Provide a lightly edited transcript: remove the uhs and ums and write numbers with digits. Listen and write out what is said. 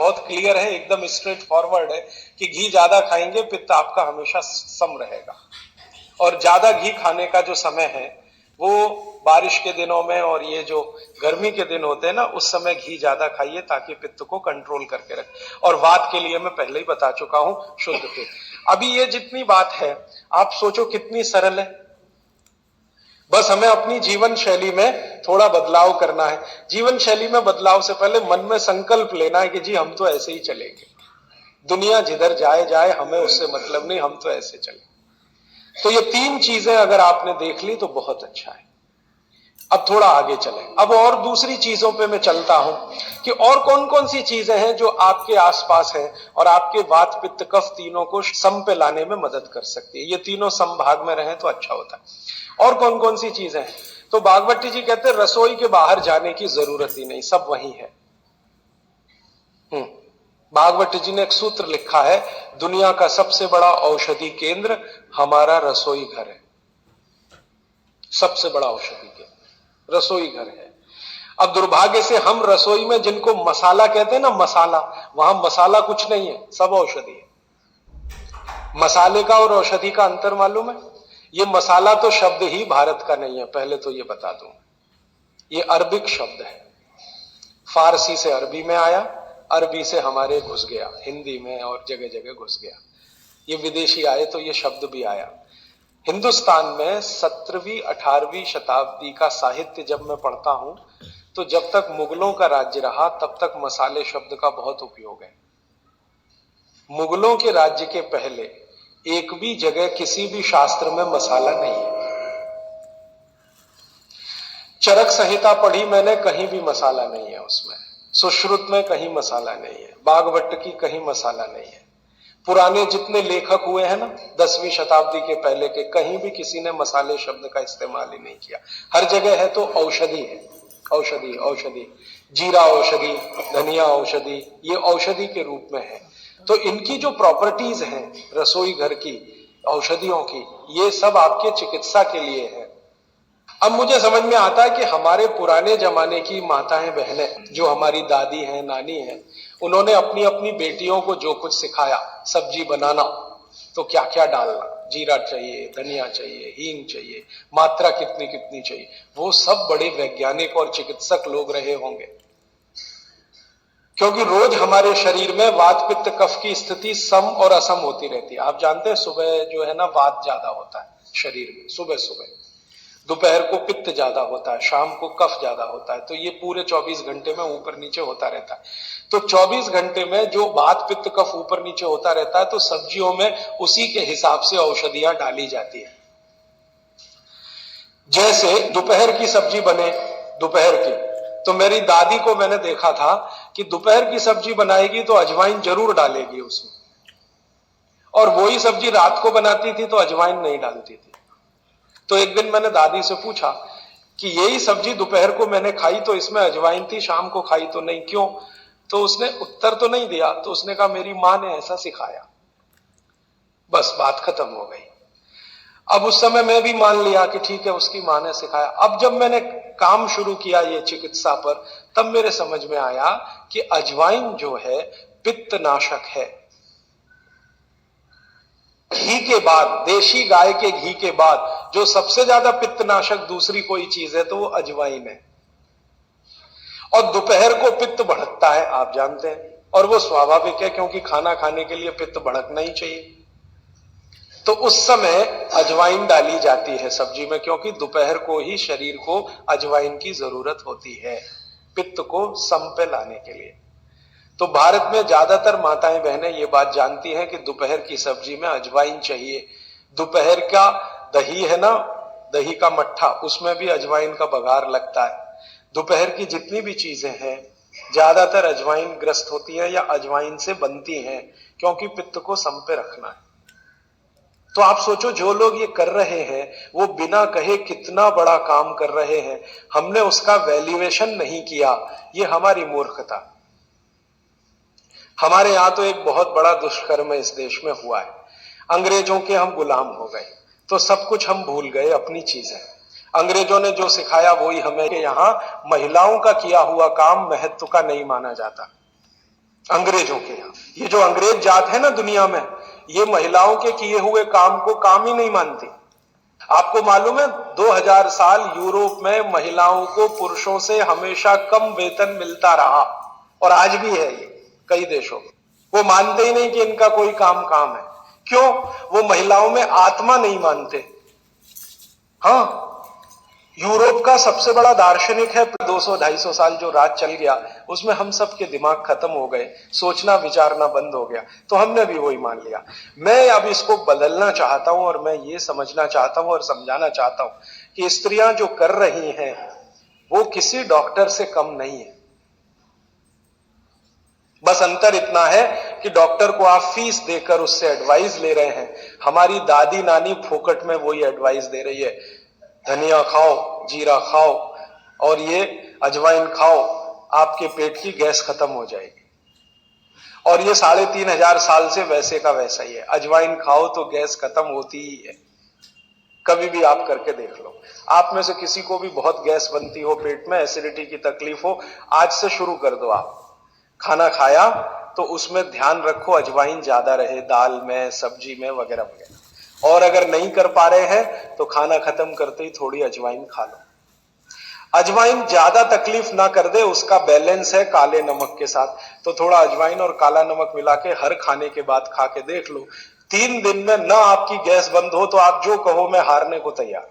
बहुत क्लियर है, एकदम स्ट्रेट फॉरवर्ड है कि घी ज्यादा खाएंगे पित्त आपका हमेशा सम रहेगा। और ज्यादा घी खाने का जो समय है वो बारिश के दिनों में और ये जो गर्मी के दिन होते हैं ना, उस समय घी ज्यादा खाइए ताकि पित्त को कंट्रोल करके रखे। और वात के लिए मैं पहले ही बता चुका हूं, शुद्ध पित्त। अभी ये जितनी बात है आप सोचो कितनी सरल है, बस हमें अपनी जीवन शैली में थोड़ा बदलाव करना है। जीवन शैली में बदलाव से पहले मन में संकल्प लेना है कि जी हम तो ऐसे ही चलेंगे, दुनिया जिधर जाए जाए हमें उससे मतलब नहीं, हम तो ऐसे चले। तो ये तीन चीजें अगर आपने देख ली तो बहुत अच्छा है। अब थोड़ा आगे चले, अब और दूसरी चीजों पे मैं चलता हूं कि और कौन कौन सी चीजें हैं जो आपके आसपास हैं और आपके वात पित्त कफ तीनों को सम पे लाने में मदद कर सकती है। ये तीनों समभाग में रहें तो अच्छा होता है। और कौन कौन सी चीजें हैं? तो भागवती जी कहते हैं रसोई के बाहर जाने की जरूरत ही नहीं, सब वही है। भागवत जी ने एक सूत्र लिखा है, दुनिया का सबसे बड़ा औषधि केंद्र हमारा रसोई घर है। सबसे बड़ा औषधि केंद्र रसोई घर है। अब दुर्भाग्य से हम रसोई में जिनको मसाला कहते हैं ना, मसाला, वहां मसाला कुछ नहीं है, सब औषधि है। मसाले का और औषधि का अंतर मालूम है? ये मसाला तो शब्द ही भारत का नहीं है, पहले तो ये बता दूं। ये अरबिक शब्द है, फारसी से अरबी में आया, अरबी से हमारे घुस गया, हिंदी में और जगह जगह घुस गया। ये विदेशी आए तो ये शब्द भी आया। हिंदुस्तान में 17वीं 18वीं शताब्दी का साहित्य जब मैं पढ़ता हूं तो जब तक मुगलों का राज्य रहा तब तक मसाले शब्द का बहुत उपयोग है। मुगलों के राज्य के पहले एक भी जगह किसी भी शास्त्र में मसाला नहीं है। चरक संहिता पढ़ी मैंने, कहीं भी मसाला नहीं है उसमें। सुश्रुत में कहीं मसाला नहीं है, बागवट की कहीं मसाला नहीं है। पुराने जितने लेखक हुए हैं ना 10वीं शताब्दी के पहले के, कहीं भी किसी ने मसाले शब्द का इस्तेमाल ही नहीं किया। हर जगह है तो औषधि है, औषधि औषधि, जीरा औषधि, धनिया औषधि, ये औषधि के रूप में है। तो इनकी जो प्रॉपर्टीज हैं रसोई घर की औषधियों की, ये सब आपके चिकित्सा के लिए है। अब मुझे समझ में आता है कि हमारे पुराने जमाने की माताएं बहनें, जो हमारी दादी हैं, नानी हैं, उन्होंने अपनी अपनी बेटियों को जो कुछ सिखाया, सब्जी बनाना तो क्या क्या डालना, जीरा चाहिए, धनिया चाहिए, हींग चाहिए, मात्रा कितनी कितनी चाहिए, वो सब बड़े वैज्ञानिक और चिकित्सक लोग रहे होंगे। क्योंकि रोज हमारे शरीर में वात पित्त कफ की स्थिति सम और असम होती रहती है। आप जानते हैं सुबह जो है ना वात ज्यादा होता है शरीर में, सुबह सुबह। दोपहर को पित्त ज्यादा होता है, शाम को कफ ज्यादा होता है। तो ये पूरे 24 घंटे में ऊपर नीचे होता रहता है। तो 24 घंटे में जो वात पित्त कफ ऊपर नीचे होता रहता है, तो सब्जियों में उसी के हिसाब से औषधियां डाली जाती है। जैसे दोपहर की सब्जी बने, दोपहर की, तो मेरी दादी को मैंने देखा था कि दोपहर की सब्जी बनाएगी तो अजवाइन जरूर डालेगी उसमें, और वही सब्जी रात को बनाती थी तो अजवाइन नहीं डालती थी। तो एक दिन मैंने दादी से पूछा कि यही सब्जी दोपहर को मैंने खाई तो इसमें अजवाइन थी, शाम को खाई तो नहीं, क्यों? तो उसने उत्तर तो नहीं दिया। तो उसने कहा मेरी मां ने ऐसा सिखाया। बस बात खत्म हो गई। अब उस समय मैं भी मान लिया कि ठीक है, उसकी मां ने सिखाया। अब जब मैंने काम शुरू किया ये चिकित्सा पर, तब मेरे समझ में आया कि अजवाइन जो है पित्तनाशक है। घी के बाद, देशी गाय के घी के बाद जो सबसे ज्यादा पित्तनाशक दूसरी कोई चीज है तो वो अजवाइन है। और दोपहर को पित्त भड़कता है, आप जानते हैं, और वो स्वाभाविक है क्योंकि खाना खाने के लिए पित्त भड़कना ही चाहिए। तो उस समय अजवाइन डाली जाती है सब्जी में, क्योंकि दोपहर को ही शरीर को अजवाइन की जरूरत होती है पित्त को सम पे लाने के लिए। तो भारत में ज्यादातर माताएं बहनें ये बात जानती हैं कि दोपहर की सब्जी में अजवाइन चाहिए। दोपहर का दही है ना, दही का मट्ठा, उसमें भी अजवाइन का बघार लगता है। दोपहर की जितनी भी चीजें हैं ज्यादातर अजवाइन ग्रस्त होती है या अजवाइन से बनती हैं, क्योंकि पित्त को सम पे रखना है। तो आप सोचो जो लोग ये कर रहे हैं वो बिना कहे कितना बड़ा काम कर रहे हैं, हमने उसका वैल्यूएशन नहीं किया, ये हमारी मूर्खता। हमारे यहां तो एक बहुत बड़ा दुष्कर्म इस देश में हुआ है। अंग्रेजों के हम गुलाम हो गए तो सब कुछ हम भूल गए, अपनी चीजें। अंग्रेजों ने जो सिखाया वही हमें, कि यहां महिलाओं का किया हुआ काम महत्व का नहीं माना जाता। अंग्रेजों के यहाँ। ये जो अंग्रेज जात है ना दुनिया में, ये महिलाओं के किए हुए काम को काम ही नहीं मानती। आपको मालूम है 2000 साल यूरोप में महिलाओं को पुरुषों से हमेशा कम वेतन मिलता रहा, और आज भी है ये कई देशों में। वो मानते ही नहीं कि इनका कोई काम है। क्यों? वो महिलाओं में आत्मा नहीं मानते। हाँ, यूरोप का सबसे बड़ा दार्शनिक है, 200-250 साल जो राज चल गया उसमें हम सब के दिमाग खत्म हो गए, सोचना विचारना बंद हो गया, तो हमने भी वही मान लिया। मैं अब इसको बदलना चाहता हूं, और मैं ये समझना चाहता हूं और समझाना चाहता हूं कि स्त्रियां जो कर रही हैं वो किसी डॉक्टर से कम नहीं है। बस अंतर इतना है कि डॉक्टर को आप फीस देकर उससे एडवाइस ले रहे हैं, हमारी दादी नानी फोकट में वही एडवाइस दे रही है, धनिया खाओ, जीरा खाओ और ये अजवाइन खाओ, आपके पेट की गैस खत्म हो जाएगी। और ये 3500 साल से वैसे का वैसा ही है, अजवाइन खाओ तो गैस खत्म होती ही है। कभी भी आप करके देख लो। आप में से किसी को भी बहुत गैस बनती हो, पेट में एसिडिटी की तकलीफ हो, आज से शुरू कर दो। आप खाना खाया तो उसमें ध्यान रखो अजवाइन ज्यादा रहे, दाल में, सब्जी में, वगैरह वगैरह। और अगर नहीं कर पा रहे हैं तो खाना खत्म करते ही थोड़ी अजवाइन खा लो। अजवाइन ज्यादा तकलीफ ना कर दे, उसका बैलेंस है काले नमक के साथ, तो थोड़ा अजवाइन और काला नमक मिला के हर खाने के बाद खा के देख लो। 3 दिन में ना आपकी गैस बंद हो तो आप जो कहो मैं हारने को तैयार।